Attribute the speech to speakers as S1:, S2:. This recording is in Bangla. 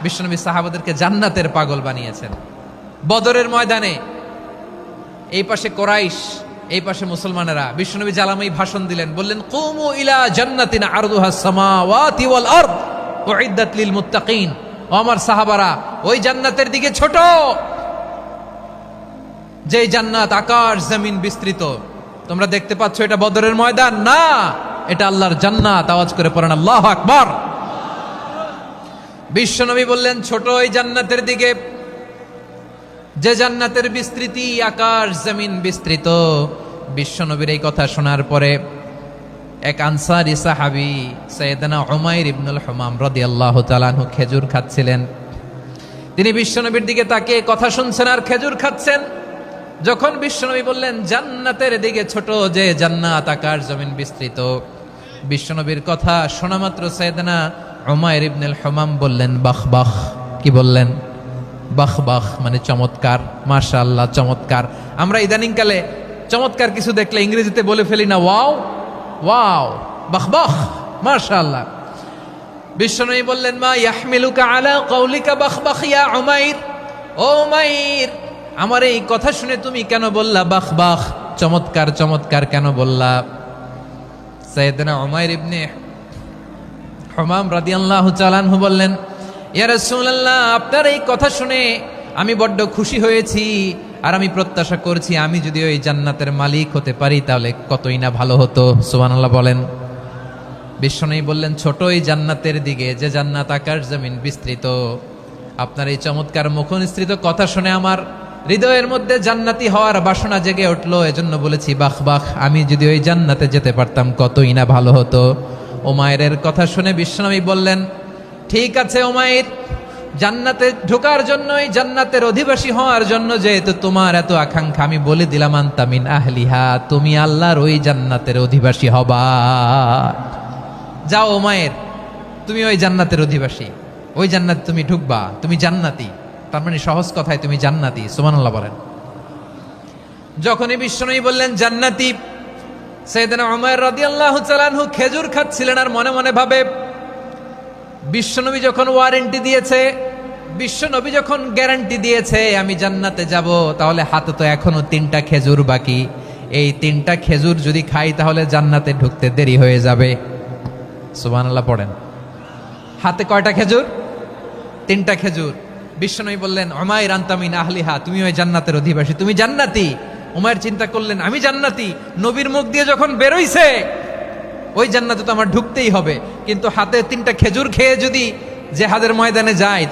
S1: বিশ্বনবী সাহাবাদেরকে জান্নাতের পাগল বানিয়েছেন। বদরের ময়দানে এই পাশে কোরাইশ, এই পাশে মুসলমানেরা। বিশ্বনবী জালামাই ভাষণ দিলেন, বললেন কুমু ইলা জান্নাতিন আরদুহাস সামাওয়াতি ওয়াল আরদ উইদ্দাত লিল মুত্তাকিন। ও আমার সাহাবারা, ওই জান্নাতের দিকে ছোট, যে জান্নাত আকাশ জমিন বিস্তৃত। তোমরা দেখতে পাচ্ছ এটা বদরের ময়দান না, এটা আল্লাহর জান্নাত। আওয়াজ করে পড়েন আল্লাহু আকবার। বিশ্বনবী বললেন ছোট ওই জান্নাতের দিকে, যে জান্নাতের বিস্তৃতি আকাশ জমিন বিস্তৃত। বিশ্বনবীর এই কথা শোনার পরে এক আনসারী সাহাবী সাইয়েদনা উমাইর ইবনুল হুমাম রাদিয়াল্লাহু তাআলা আনহু খেজুর খাচ্ছিলেন। তিনি বিশ্বনবীর দিকে তাকিয়ে কথা শুনছেন আর খেজুর খাচ্ছেন। যখন বিশ্বনবী বললেন জান্নাতের দিকে ছোট, যে জান্নাত আকাশ জমিন বিস্তৃত, বিশ্বনবীর কথা শোনা মাত্র সাইয়েদনা উমাইর ইবনুল হুমাম বললেন বাহ বাহ। কি বললেন? বাহ বাহ, মানে চমৎকার, মাশাআল্লাহ, চমৎকার। আমরা ইদানিং কালে চমৎকার কিছু দেখলে ইংরেজিতে বলে ফেলি না ওয়াও ওয়াও, বাহ বাহ, মাশাআল্লাহ। বিশ্বনবী বললেন মা ইয়াহমিলুকা আলা কওলিকা বাহ বাহ ইয়া উমাইর। ও উমাইর, আমার এই কথা শুনে তুমি কেন বললা বাহ বাহ, চমৎকার চমৎকার কেন বললা? সাইয়েদনা উমাইর ইবনে হুমাম রাদিয়াল্লাহু তাআলা আনহু বললেন ইয়া রাসূলুল্লাহ, আপনার এই কথা শুনে আমি বড্ড খুশি হয়েছি, আর আমি প্রত্যাশা করছি আমি যদি ওই জান্নাতের মালিক হতে পারি তাহলে কতই না ভালো হতো। সুবহানাল্লাহ বলেন। বিশ্বনবী বললেন ছোট ওই জান্নাতের দিকে, যে জান্নাত আকাশ জমিন বিস্তৃত। আপনার এই চমৎকার মুখনিসৃত কথা শুনে আমার হৃদয়ের মধ্যে জান্নাতি হওয়ার বাসনা জেগে উঠলো, এজন্য বলেছি বাহ বাহ, আমি যদি ওই জান্নাতে যেতে পারতাম কতই না ভালো হতো। উমাইরের কথা শুনে বিশ্বনবী বললেন ঠিক আছে উমাইর, জান্নাতে ঢোকার জন্যই, জান্নাতের অধিবাসী হওয়ার জন্য যেহেতু তোমার এত আকাঙ্ক্ষা, আমি বলে দিলাম আনতা মিন আহলিহা, তুমি আল্লাহর ওই জান্নাতের অধিবাসী হবা। যাও উমাইর, তুমি ওই জান্নাতের অধিবাসী, ওই জান্নাতে তুমি ঢুকবা, তুমি জান্নাতি। তার মানে সহজ কথায় তুমি জান্নাতি। সুবহানাল্লাহ বলেন। যখনই বিশ্বনবী বললেন জান্নাতি, সাইয়েদনা উমাইর রাদিয়াল্লাহু তাআলা আনহু খেজুর খাচ্ছিলেন আর মনে মনে ভাবে বিশ্বনবী যখন ওয়ারেন্টি দিয়েছে, বিশ্বনবী যখন গ্যারান্টি দিয়েছে আমি জান্নাতে যাব, তাহলে হাতে তো এখনো 3টা খেজুর বাকি। এই 3টা খেজুর যদি খাই তাহলে জান্নাতে ঢুকতে দেরি হয়ে যাবে। সুবহানাল্লাহ পড়েন। হাতে কয়টা খেজুর? 3টা খেজুর। বিশ্বনবী বললেন উমাইর আনতা মিন আহলিহা, তুমি ওই জান্নাতের অধিবাসী, তুমি জান্নাতি। উমাইর চিন্তা করলেন আমি জান্নাতি, নবীর মুখ দিয়ে যখন বেরোইছে ওই জান্নাতে তো আমার ঢুকতেই হবে, কিন্তু হাতে 3টা খেজুর খেয়ে যদি জেহাদের ময়দানে যায়